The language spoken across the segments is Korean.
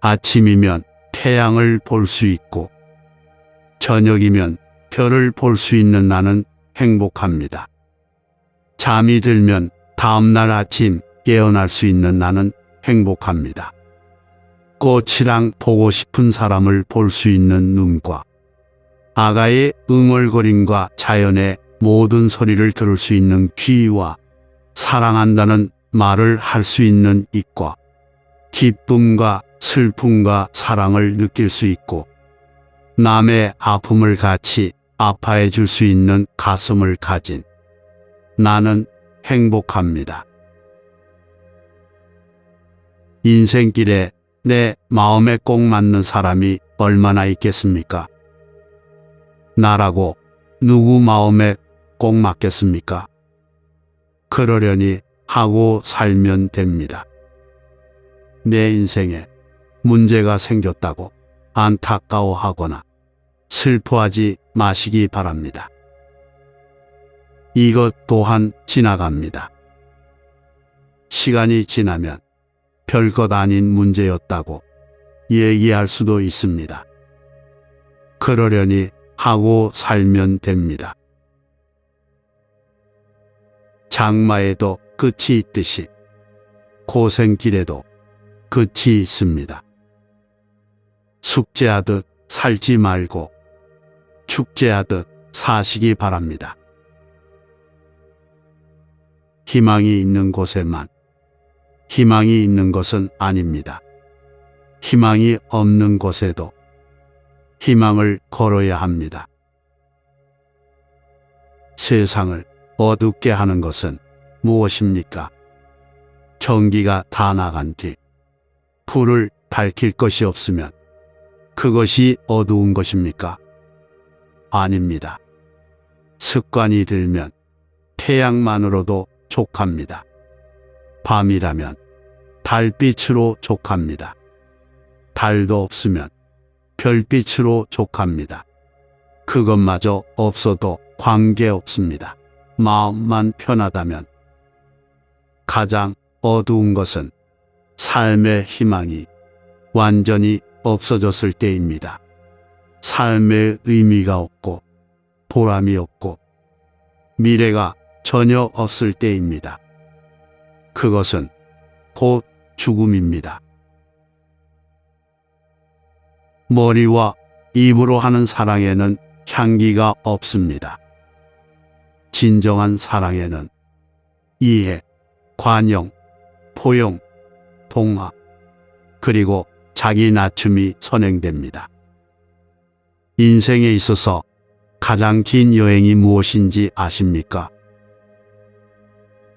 아침이면 태양을 볼 수 있고 저녁이면 별을 볼 수 있는 나는 행복합니다. 잠이 들면 다음날 아침 깨어날 수 있는 나는 행복합니다. 꽃이랑 보고 싶은 사람을 볼 수 있는 눈과 아가의 응얼거림과 자연의 모든 소리를 들을 수 있는 귀와 사랑한다는 말을 할 수 있는 입과 기쁨과 슬픔과 사랑을 느낄 수 있고 남의 아픔을 같이 아파해 줄 수 있는 가슴을 가진 나는 행복합니다. 인생길에 내 마음에 꼭 맞는 사람이 얼마나 있겠습니까? 나라고 누구 마음에 꼭 맞겠습니까? 그러려니 하고 살면 됩니다. 내 인생에 문제가 생겼다고 안타까워하거나 슬퍼하지 마시기 바랍니다. 이것 또한 지나갑니다. 시간이 지나면 별것 아닌 문제였다고 얘기할 수도 있습니다. 그러려니 하고 살면 됩니다. 장마에도 끝이 있듯이 고생길에도 끝이 있습니다. 숙제하듯 살지 말고 축제하듯 사시기 바랍니다. 희망이 있는 곳에만 희망이 있는 것은 아닙니다. 희망이 없는 곳에도 희망을 걸어야 합니다. 세상을 어둡게 하는 것은 무엇입니까? 전기가 다 나간 뒤 불을 밝힐 것이 없으면 그것이 어두운 것입니까? 아닙니다. 습관이 들면 태양만으로도 족합니다. 밤이라면 달빛으로 족합니다. 달도 없으면 별빛으로 족합니다. 그것마저 없어도 관계없습니다. 마음만 편하다면. 가장 어두운 것은 삶의 희망이 완전히 없어졌을 때입니다. 삶의 의미가 없고 보람이 없고 미래가 전혀 없을 때입니다. 그것은 곧 죽음입니다. 머리와 입으로 하는 사랑에는 향기가 없습니다. 진정한 사랑에는 이해, 관용, 포용, 동화, 그리고 자기 낮춤이 선행됩니다. 인생에 있어서 가장 긴 여행이 무엇인지 아십니까?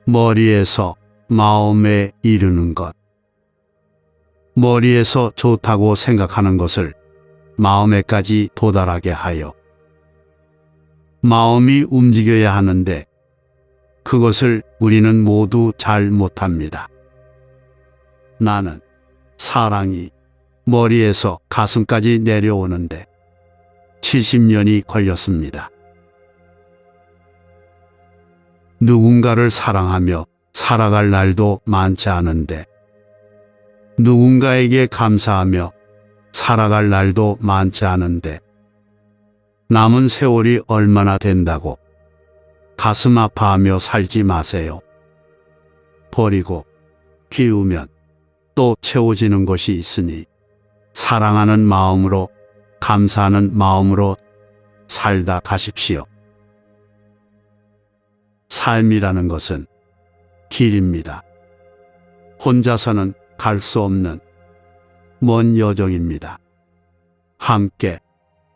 머리에서 마음에 이르는 것. 머리에서 좋다고 생각하는 것을 마음에까지 도달하게 하여 마음이 움직여야 하는데 그것을 우리는 모두 잘 못합니다. 나는 사랑이 머리에서 가슴까지 내려오는데 70년이 걸렸습니다. 누군가를 사랑하며 살아갈 날도 많지 않은데 누군가에게 감사하며 살아갈 날도 많지 않은데 남은 세월이 얼마나 된다고 가슴 아파하며 살지 마세요. 버리고 비우면 또 채워지는 것이 있으니 사랑하는 마음으로 감사하는 마음으로 살다 가십시오. 삶이라는 것은 길입니다. 혼자서는 갈 수 없는 먼 여정입니다. 함께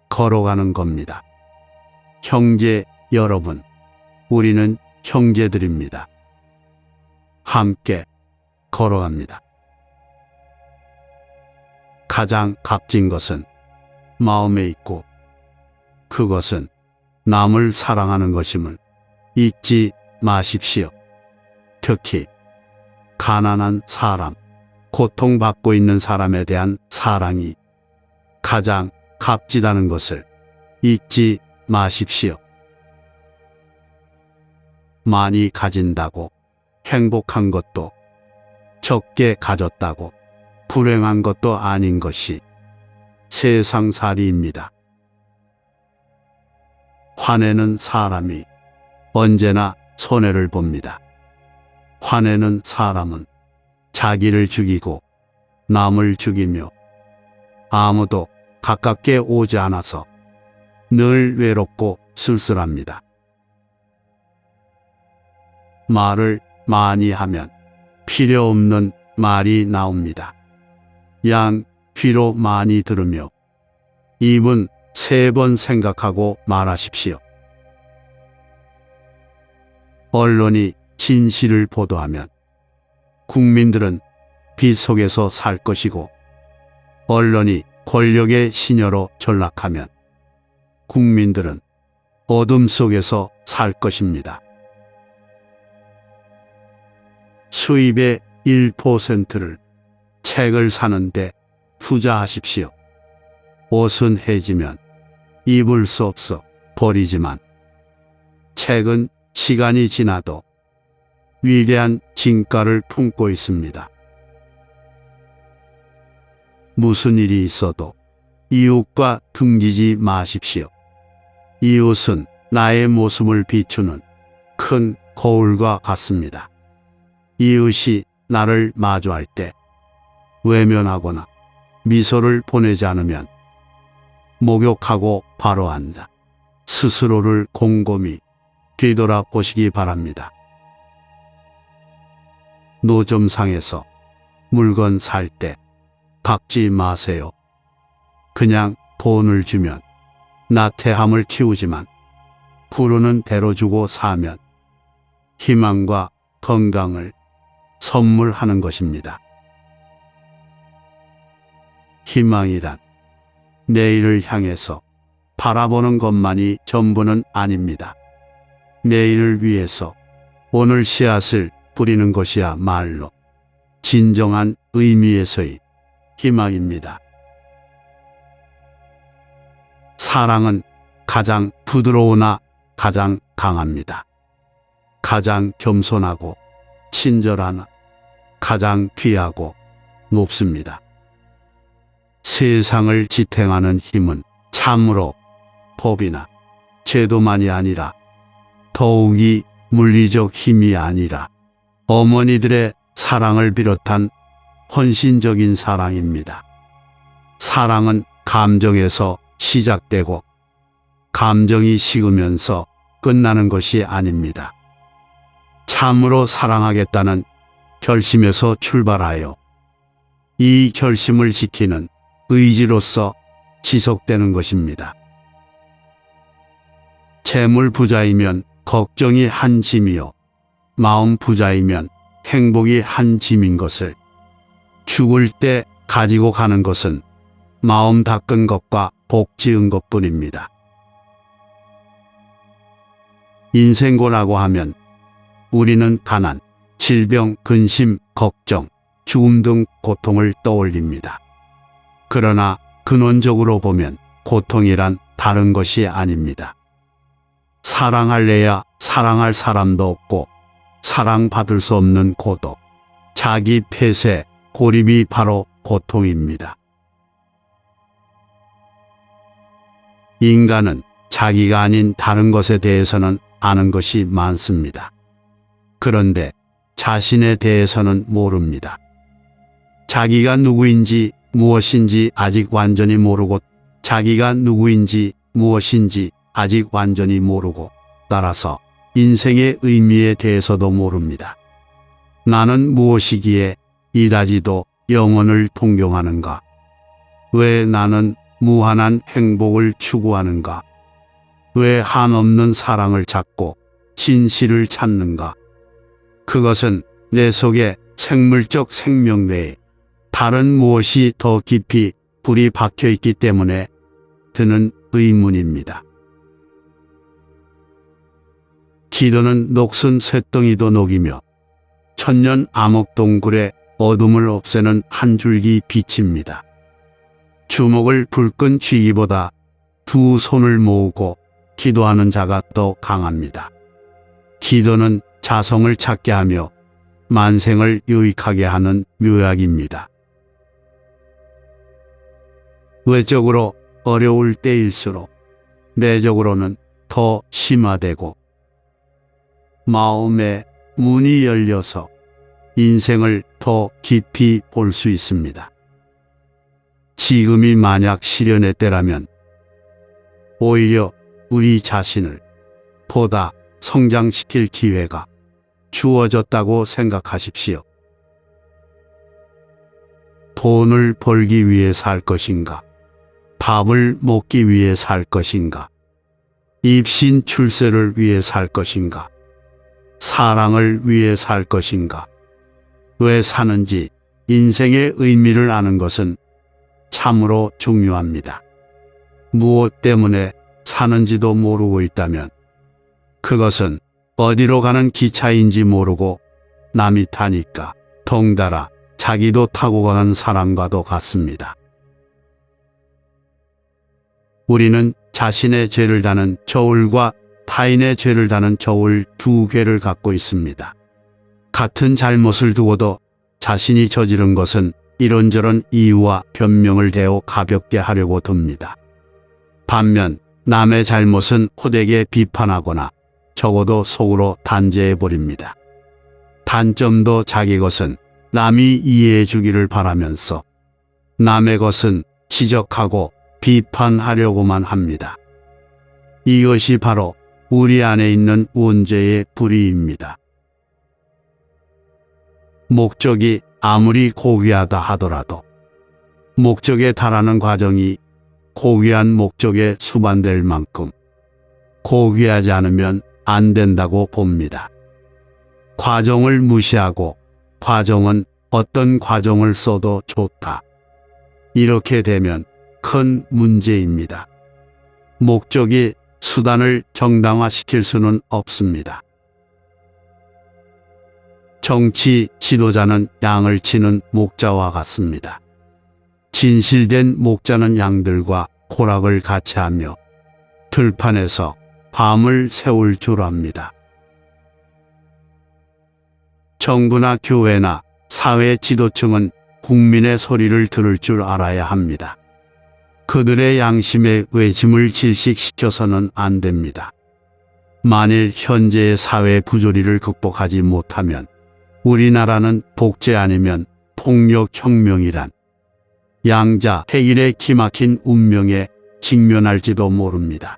걸어가는 겁니다. 형제 여러분, 우리는 형제들입니다. 함께 걸어갑니다. 가장 값진 것은 마음에 있고 그것은 남을 사랑하는 것임을 잊지 마십시오. 특히 가난한 사람, 고통받고 있는 사람에 대한 사랑이 가장 값지다는 것을 잊지 마십시오. 많이 가진다고 행복한 것도 적게 가졌다고 불행한 것도 아닌 것이 세상살이입니다. 화내는 사람이 언제나 손해를 봅니다. 화내는 사람은 자기를 죽이고 남을 죽이며 아무도 가깝게 오지 않아서 늘 외롭고 쓸쓸합니다. 말을 많이 하면 필요 없는 말이 나옵니다. 양 귀로 많이 들으며 입은 3번 생각하고 말하십시오. 언론이 진실을 보도하면 국민들은 빛 속에서 살 것이고, 언론이 권력의 신여로 전락하면 국민들은 어둠 속에서 살 것입니다. 수입의 1%를 책을 사는데 투자하십시오. 옷은 해지면 입을 수 없어 버리지만 책은 시간이 지나도 위대한 진가를 품고 있습니다. 무슨 일이 있어도 이웃과 등지지 마십시오. 이웃은 나의 모습을 비추는 큰 거울과 같습니다. 이웃이 나를 마주할 때 외면하거나 미소를 보내지 않으면 목욕하고 바로 앉아 스스로를 곰곰이 뒤돌아보시기 바랍니다. 노점상에서 물건 살 때 박지 마세요. 그냥 돈을 주면 나태함을 키우지만 부르는 대로 주고 사면 희망과 건강을 선물하는 것입니다. 희망이란 내일을 향해서 바라보는 것만이 전부는 아닙니다. 내일을 위해서 오늘 씨앗을 뿌리는 것이야말로 진정한 의미에서의 희망입니다. 사랑은 가장 부드러우나 가장 강합니다. 가장 겸손하고 친절하나 가장 귀하고 높습니다. 세상을 지탱하는 힘은 참으로 법이나 제도만이 아니라 더욱이 물리적 힘이 아니라 어머니들의 사랑을 비롯한 헌신적인 사랑입니다. 사랑은 감정에서 시작되고 감정이 식으면서 끝나는 것이 아닙니다. 참으로 사랑하겠다는 결심에서 출발하여 이 결심을 지키는 의지로서 지속되는 것입니다. 재물 부자이면 걱정이 한 짐이요, 마음 부자이면 행복이 한 짐인 것을 죽을 때 가지고 가는 것은 마음 닦은 것과 복 지은 것뿐입니다. 인생고라고 하면 우리는 가난, 질병, 근심, 걱정, 죽음 등 고통을 떠올립니다. 그러나 근원적으로 보면 고통이란 다른 것이 아닙니다. 사랑할래야 사랑할 사람도 없고 사랑받을 수 없는 고독, 자기 폐쇄, 고립이 바로 고통입니다. 인간은 자기가 아닌 다른 것에 대해서는 아는 것이 많습니다. 그런데 자신에 대해서는 모릅니다. 자기가 누구인지 무엇인지 아직 완전히 모르고, 자기가 누구인지 무엇인지 아직 완전히 모르고, 따라서 인생의 의미에 대해서도 모릅니다. 나는 무엇이기에 이다지도 영혼을 동경하는가? 왜 나는 무한한 행복을 추구하는가? 왜 한없는 사랑을 찾고 진실을 찾는가? 그것은 내 속에 생물적 생명 외에 다른 무엇이 더 깊이 불이 박혀 있기 때문에 드는 의문입니다. 기도는 녹슨 쇳덩이도 녹이며 천년 암흑동굴의 어둠을 없애는 한 줄기 빛입니다. 주먹을 불끈 쥐기보다 두 손을 모으고 기도하는 자가 더 강합니다. 기도는 자성을 찾게 하며 만생을 유익하게 하는 묘약입니다. 외적으로 어려울 때일수록 내적으로는 더 심화되고 마음의 문이 열려서 인생을 더 깊이 볼 수 있습니다. 지금이 만약 시련의 때라면 오히려 우리 자신을 보다 성장시킬 기회가 주어졌다고 생각하십시오. 돈을 벌기 위해 살 것인가? 밥을 먹기 위해 살 것인가? 입신 출세를 위해 살 것인가? 사랑을 위해 살 것인가? 왜 사는지 인생의 의미를 아는 것은 참으로 중요합니다. 무엇 때문에 사는지도 모르고 있다면 그것은 어디로 가는 기차인지 모르고 남이 타니까 덩달아 자기도 타고 가는 사람과도 같습니다. 우리는 자신의 죄를 다는 저울과 타인의 죄를 다는 저울 두 개를 갖고 있습니다. 같은 잘못을 두고도 자신이 저지른 것은 이런저런 이유와 변명을 대어 가볍게 하려고 듭니다. 반면 남의 잘못은 호되게 비판하거나 적어도 속으로 단죄해버립니다. 단점도 자기 것은 남이 이해해 주기를 바라면서 남의 것은 지적하고 비판하려고만 합니다. 이것이 바로 우리 안에 있는 원죄의 불의입니다. 목적이 아무리 고귀하다 하더라도 목적에 달하는 과정이 고귀한 목적에 수반될 만큼 고귀하지 않으면 안 된다고 봅니다. 과정을 무시하고 과정은 어떤 과정을 써도 좋다. 이렇게 되면 큰 문제입니다. 목적이 수단을 정당화시킬 수는 없습니다. 정치 지도자는 양을 치는 목자와 같습니다. 진실된 목자는 양들과 호락을 같이 하며 들판에서 밤을 새울 줄 압니다. 정부나 교회나 사회 지도층은 국민의 소리를 들을 줄 알아야 합니다. 그들의 양심의 외침을 질식시켜서는 안 됩니다. 만일 현재의 사회 부조리를 극복하지 못하면 우리나라는 독재 아니면 폭력혁명이란 양자 해일의 기막힌 운명에 직면할지도 모릅니다.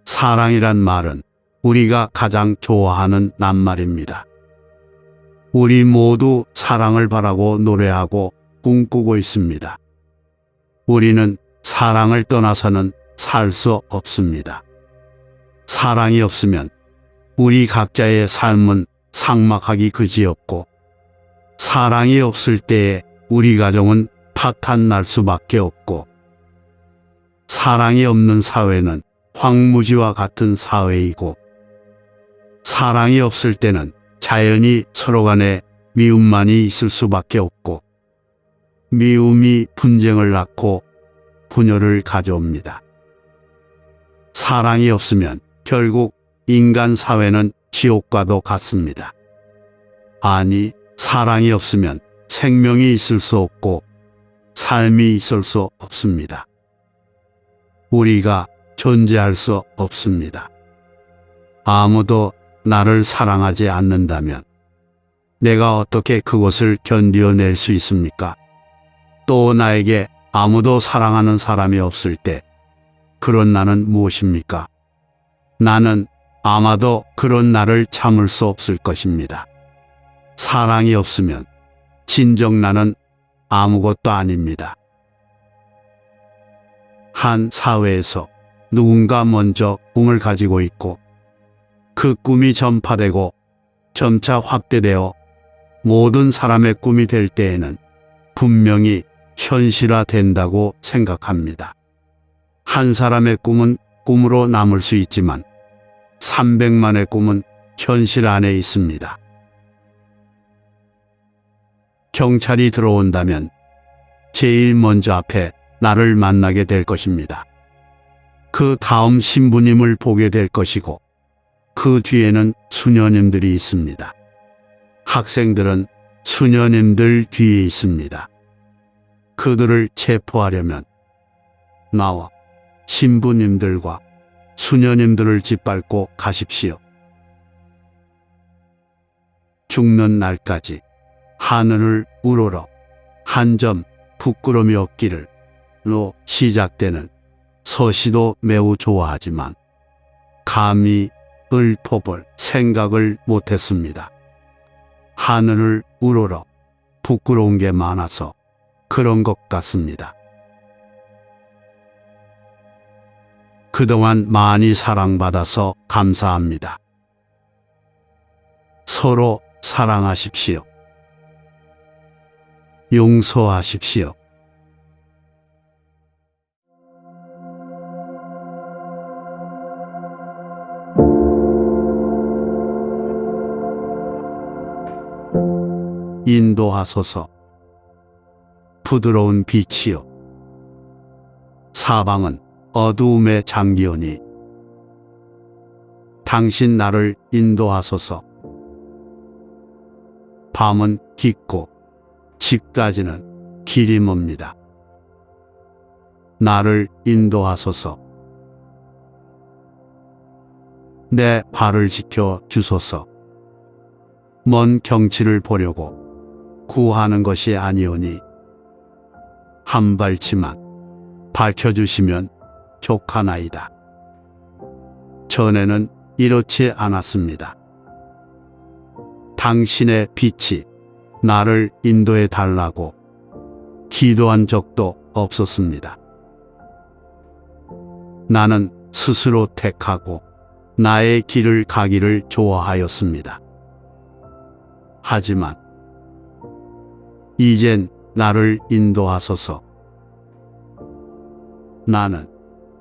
사랑이란 말은 우리가 가장 좋아하는 낱말입니다. 우리 모두 사랑을 바라고 노래하고 꿈꾸고 있습니다. 우리는 사랑을 떠나서는 살 수 없습니다. 사랑이 없으면 우리 각자의 삶은 삭막하기 그지없고 사랑이 없을 때에 우리 가정은 파탄 날 수밖에 없고 사랑이 없는 사회는 황무지와 같은 사회이고 사랑이 없을 때는 자연히 서로 간에 미움만이 있을 수밖에 없고 미움이 분쟁을 낳고 분열을 가져옵니다. 사랑이 없으면 결국 인간 사회는 지옥과도 같습니다. 아니, 사랑이 없으면 생명이 있을 수 없고 삶이 있을 수 없습니다. 우리가 존재할 수 없습니다. 아무도 나를 사랑하지 않는다면 내가 어떻게 그것을 견뎌낼 수 있습니까? 또 나에게 아무도 사랑하는 사람이 없을 때 그런 나는 무엇입니까? 나는 아마도 그런 나를 참을 수 없을 것입니다. 사랑이 없으면 진정 나는 아무것도 아닙니다. 한 사회에서 누군가 먼저 꿈을 가지고 있고 그 꿈이 전파되고 점차 확대되어 모든 사람의 꿈이 될 때에는 분명히 현실화된다고 생각합니다. 한 사람의 꿈은 꿈으로 남을 수 있지만 300만의 꿈은 현실 안에 있습니다. 경찰이 들어온다면 제일 먼저 앞에 나를 만나게 될 것입니다. 그 다음 신부님을 보게 될 것이고 그 뒤에는 수녀님들이 있습니다. 학생들은 수녀님들 뒤에 있습니다. 그들을 체포하려면 나와 신부님들과 수녀님들을 짓밟고 가십시오. 죽는 날까지 하늘을 우러러 한 점 부끄럼이 없기를로 시작되는 서시도 매우 좋아하지만 감히 읊어볼 생각을 못했습니다. 하늘을 우러러 부끄러운 게 많아서 그런 것 같습니다. 그동안 많이 사랑받아서 감사합니다. 서로 사랑하십시오. 용서하십시오. 인도하소서. 부드러운 빛이요. 사방은 어두움에 잠기오니 당신 나를 인도하소서. 밤은 깊고 집까지는 길이 멉니다. 나를 인도하소서. 내 발을 지켜 주소서. 먼 경치를 보려고 구하는 것이 아니오니 한 발치만 밝혀주시면 족하나이다. 전에는 이렇지 않았습니다. 당신의 빛이 나를 인도해 달라고 기도한 적도 없었습니다. 나는 스스로 택하고 나의 길을 가기를 좋아하였습니다. 하지만 이젠 나를 인도하소서. 나는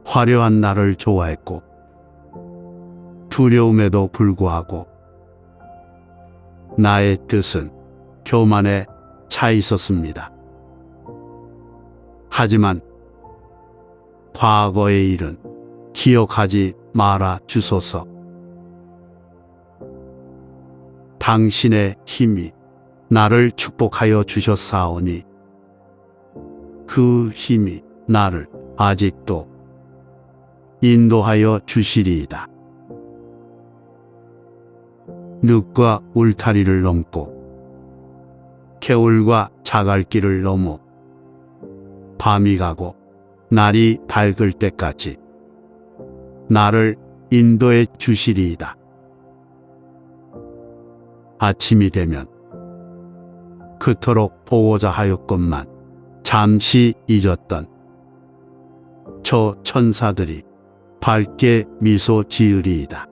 화려한 나를 좋아했고 두려움에도 불구하고 나의 뜻은 교만에 차 있었습니다. 하지만 과거의 일은 기억하지 말아 주소서. 당신의 힘이 나를 축복하여 주셨사오니 그 힘이 나를 아직도 인도하여 주시리이다. 늪과 울타리를 넘고 겨울과 자갈길을 넘어 밤이 가고 날이 밝을 때까지 나를 인도해 주시리이다. 아침이 되면 그토록 보고자 하였건만 잠시 잊었던 저 천사들이 밝게 미소 지으리이다.